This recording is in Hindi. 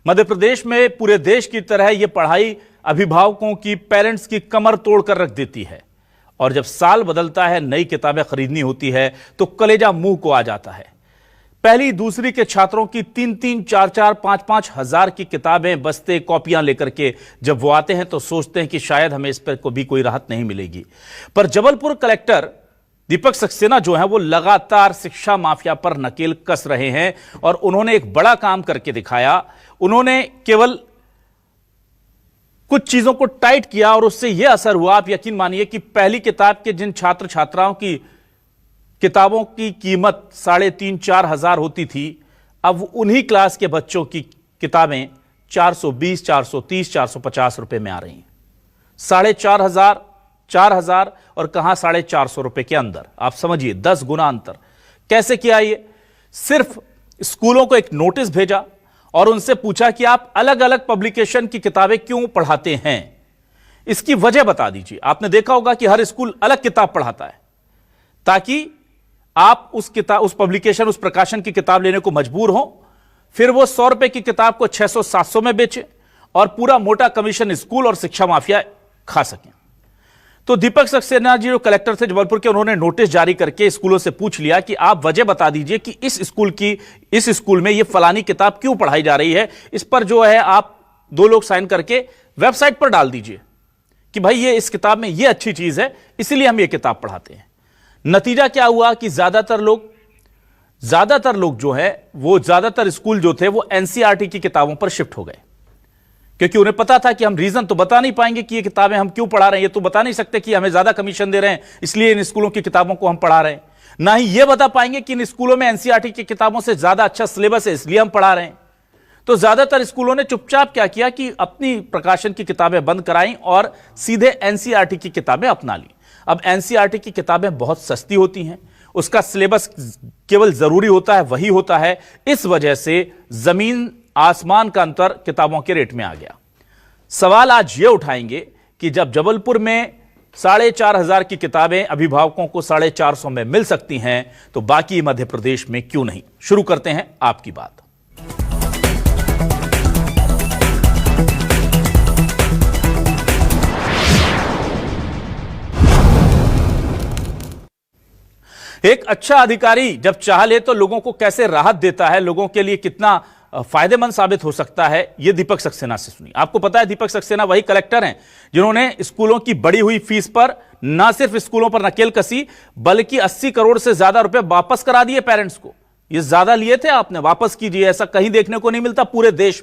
मध्य प्रदेश में पूरे देश की तरह यह पढ़ाई अभिभावकों की, पेरेंट्स की कमर तोड़कर रख देती है। और जब साल बदलता है, नई किताबें खरीदनी होती है तो कलेजा मुंह को आ जाता है। पहली दूसरी के छात्रों की 3-3, 4-4, 5-5 हजार की किताबें, बस्ते, कॉपियां लेकर के जब वो आते हैं तो सोचते हैं कि शायद हमें इस पर कभी कोई राहत नहीं मिलेगी। पर जबलपुर कलेक्टर दीपक सक्सेना जो है वो लगातार शिक्षा माफिया पर नकेल कस रहे हैं और उन्होंने एक बड़ा काम करके दिखाया। उन्होंने केवल कुछ चीजों को टाइट किया और उससे यह असर हुआ, आप यकीन मानिए कि पहली किताब के जिन छात्र छात्राओं की किताबों की कीमत 3,500-4 हजार होती थी, अब उन्हीं क्लास के बच्चों की किताबें 420, 430, 450 रुपए में आ रही हैं। 4,500, 4,000 और कहां 450 रुपए के अंदर। आप समझिए 10 गुना अंतर। कैसे किया ये? सिर्फ स्कूलों को एक नोटिस भेजा और उनसे पूछा कि आप अलग अलग पब्लिकेशन की किताबें क्यों पढ़ाते हैं, इसकी वजह बता दीजिए। आपने देखा होगा कि हर स्कूल अलग किताब पढ़ाता है ताकि आप उस पब्लिकेशन, उस प्रकाशन की किताब लेने को मजबूर हो, फिर वो 100 रुपए की किताब को 600-700 में बेचे और पूरा मोटा कमीशन स्कूल और शिक्षा माफिया खा सकें। तो दीपक सक्सेना जी जो कलेक्टर थे जबलपुर के, उन्होंने नोटिस जारी करके स्कूलों से पूछ लिया कि आप वजह बता दीजिए कि इस स्कूल में ये फलानी किताब क्यों पढ़ाई जा रही है। इस पर जो है आप 2 लोग साइन करके वेबसाइट पर डाल दीजिए कि भाई ये इस किताब में ये अच्छी चीज है, इसीलिए हम ये किताब पढ़ाते हैं। नतीजा क्या हुआ कि ज्यादातर लोग जो है वो, ज्यादातर स्कूल जो थे वो एनसीईआरटी की किताबों पर शिफ्ट हो गए, क्योंकि उन्हें पता था कि हम रीजन तो बता नहीं पाएंगे कि ये किताबें हम क्यों पढ़ा रहे हैं। ये तो बता नहीं सकते कि हमें ज्यादा कमीशन दे रहे हैं इसलिए इन स्कूलों की किताबों को हम पढ़ा रहे हैं। ना ही ये बता पाएंगे कि इन स्कूलों में एनसीईआरटी की किताबों से ज्यादा अच्छा सिलेबस है इसलिए हम पढ़ा रहे हैं। तो ज्यादातर स्कूलों ने चुपचाप क्या किया कि अपनी प्रकाशन की किताबें बंद कराई और सीधे एनसीईआरटी की किताबें अपना ली। अब एनसीईआरटी की किताबें बहुत सस्ती होती हैं, उसका सिलेबस केवल जरूरी होता है वही होता है। इस वजह से जमीन आसमान का अंतर किताबों के रेट में आ गया। सवाल आज यह उठाएंगे कि जब जबलपुर में 4,500 की किताबें अभिभावकों को 450 में मिल सकती हैं तो बाकी मध्य प्रदेश में क्यों नहीं। शुरू करते हैं आपकी बात। एक अच्छा अधिकारी जब चाह ले तो लोगों को कैसे राहत देता है, लोगों के लिए कितना फायदेमंद साबित हो सकता है, यह दीपक सक्सेना से सुनिए। आपको पता है दीपक सक्सेना वही कलेक्टर हैं जिन्होंने स्कूलों की बढ़ी हुई फीस पर ना सिर्फ स्कूलों पर नकेल कसी बल्कि 80 करोड़ से ज्यादा रुपए वापस करा दिए पेरेंट्स को। ये ज्यादा लिए थे आपने, वापस कीजिए। ऐसा कहीं देखने को नहीं मिलता पूरे देश में।